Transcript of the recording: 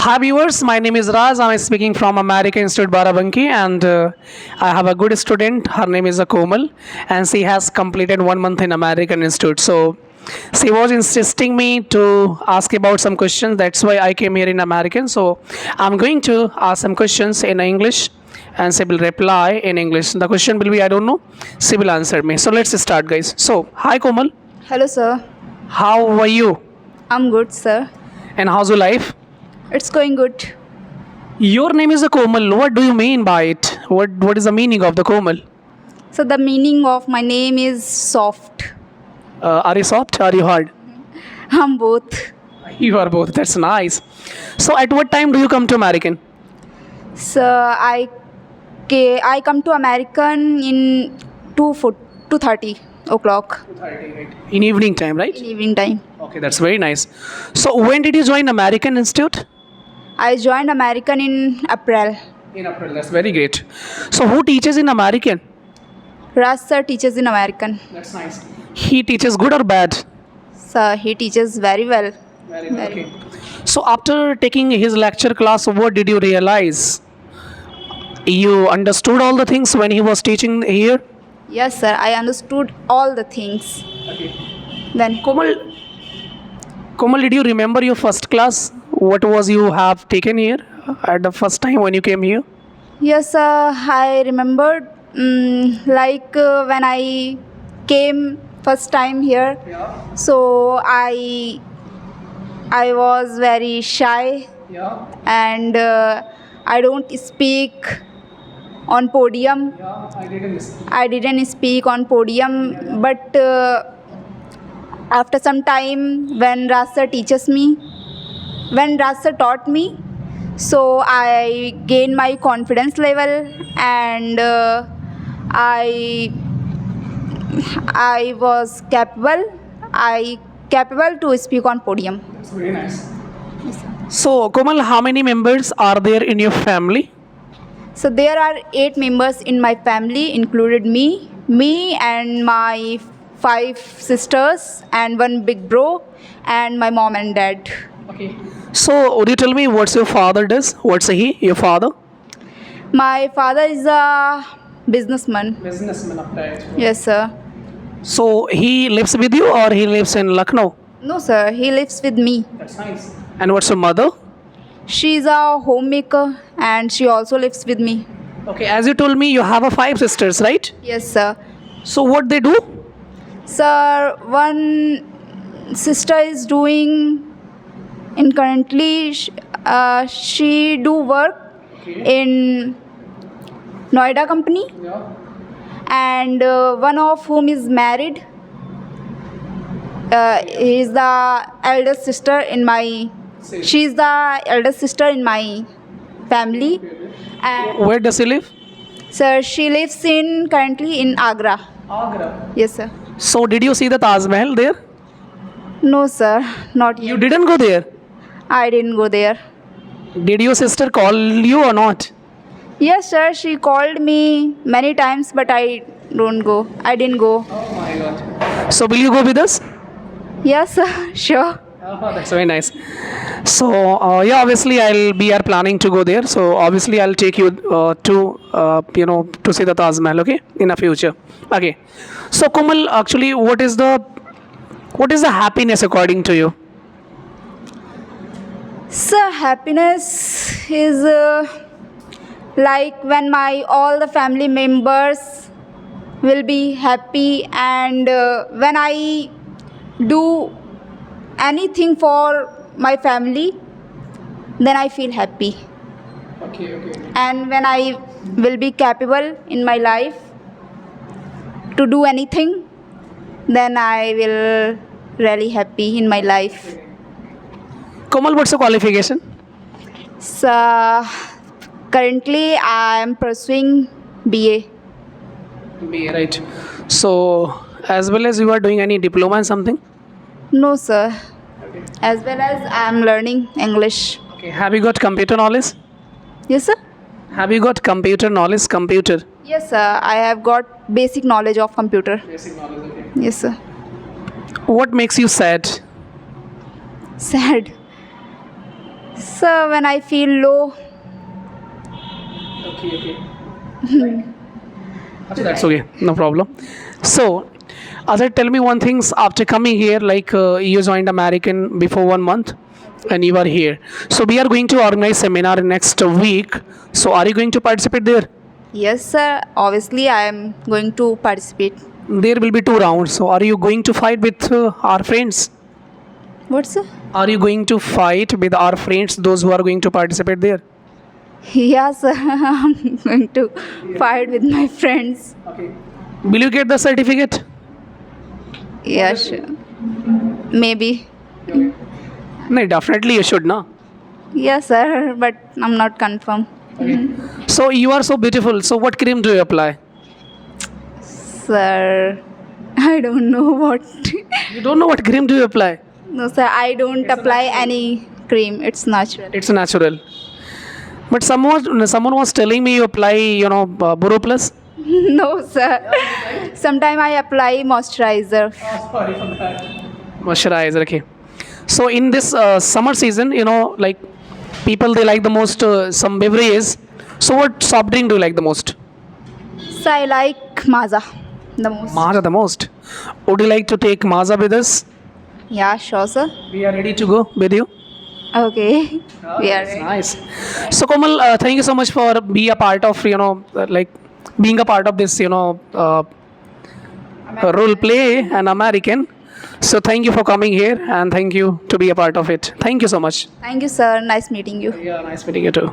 Hi viewers, my name is Raj. I'm speaking from American Institute Barabanki, and I have a good student. Her name is Komal, and she has completed 1 month in American Institute. So she was insisting me to ask about some questions. That's why I came here in American. So I'm going to ask some questions in English, and she will reply in English. The question will be I don't know. She will answer me. So let's start, guys. So hi Komal, Hello, sir. how are you? I'm good, sir. And how's your life? It's going good. Your name is a Komal. What do you mean by it? What is the meaning of the Komal? So, the meaning of my name is soft. Are you soft? Are you hard? I'm both. You are both. That's nice. So, at what time do you come to American? So, I come to American in 2:30 o'clock In evening time, right? in evening time. Okay, that's very nice. So, when did you join American Institute? I joined American in April. In April. That's very great. So, who teaches in American? Raj sir teaches in American. That's nice. He teaches good or bad? So, he teaches very well. Very good. Okay. So, after taking his lecture class, what did you realize? You understood all the things when he was teaching here? Yes, sir. I understood all the things. Then, Komal, did you remember your first class? What was you have taken here at the first time when you came here? yes, I remembered when I came first time here. So I was very shy Yeah. and I don't speak on podium. I didn't listen. I didn't speak on podium, but after some time when Rasa taught me, so I gained my confidence level and I was capable to speak on podium. That's very nice. So, Komal, how many members are there in your family? So there are 8 members in my family, included me and my 5 sisters and 1 big bro and my mom and dad. Okay. So, would you tell me what's your father does? What's he? Your father? My father is a businessman. Businessman of that. Yes, sir. So, he lives with you or he lives in Lucknow? No, sir. He lives with me. That's nice. And what's your mother? She is a homemaker and she also lives with me. Okay, as you told me, you have a 5 sisters, right? Yes, sir. So, what they do? Sir, one sister is doing in currently she do work in Noida company, and one of whom is married. He is the eldest sister in my. She is the eldest sister in my family, and Where does he live? sir, she lives currently in Agra. Agra. Yes, sir. So, did you see the Taj Mahal there? No, sir, not You yet. didn't go there. I didn't go there. Did your sister call you or not? Yes, sir. She called me many times, but I don't go. I didn't go. Oh my god. So, will you go with us? Yes, sir. Sure. Oh, that's very nice. So, yeah, obviously, we are planning to go there. So, obviously, I'll take you to see the Taj Mahal, okay, in the future. Okay. So, Komal, actually, what is the happiness according to you? So happiness is like when my all the family members will be happy, and when I do anything for my family, then I feel happy. Okay. And when I will be capable in my life to do anything, then I will really happy in my life. Komal, what's your qualification? So currently I am pursuing BA. BA, right. So, as well as you are doing any diploma in something? No, sir. As well as I am learning English. Okay. Have you got computer knowledge? Yes, sir. Have you got computer knowledge? Computer. Yes, sir. I have got basic knowledge of computer. Basic knowledge, okay. Yes, sir. What makes you sad? Sad. So when I feel low, That's okay, no problem. So, Azhar, tell me one thing. After coming here, like you joined American before 1 month, and you are here. So we are going to organize seminar next week. So are you going to participate there? yes, sir. Obviously, I am going to participate. There will be 2 rounds. So are you going to fight with our friends? What's Are you going to fight with our friends, those who are going to participate there? Yes, sir. I'm going to fight with my friends. Will you get the certificate? Yeah, sure. Maybe. No, definitely you should, no? Yes, sir. But I'm not confirmed. So you are so beautiful. So what cream do you apply? Sir, I don't know what. You don't know what cream do you apply? No, sir. I don't apply any cream. It's natural. It's natural. But someone was telling me you apply, Boro Plus. No, sir. Sometimes I apply moisturizer. Moisturizer, okay. So in this summer season, like people they like the most some beverages. So what soft drink do you like the most? So I like Maaza the most. Maaza the most. Would you like to take Maaza with us? Yeah, sure, sir. We are ready to go with you. Okay. We are ready. Nice. So Komal, thank you so much for being a part of like being a part of this role play and American. So thank you for coming here and thank you to be a part of it. Thank you so much. Thank you, sir. Nice meeting you. Yeah, nice meeting you too.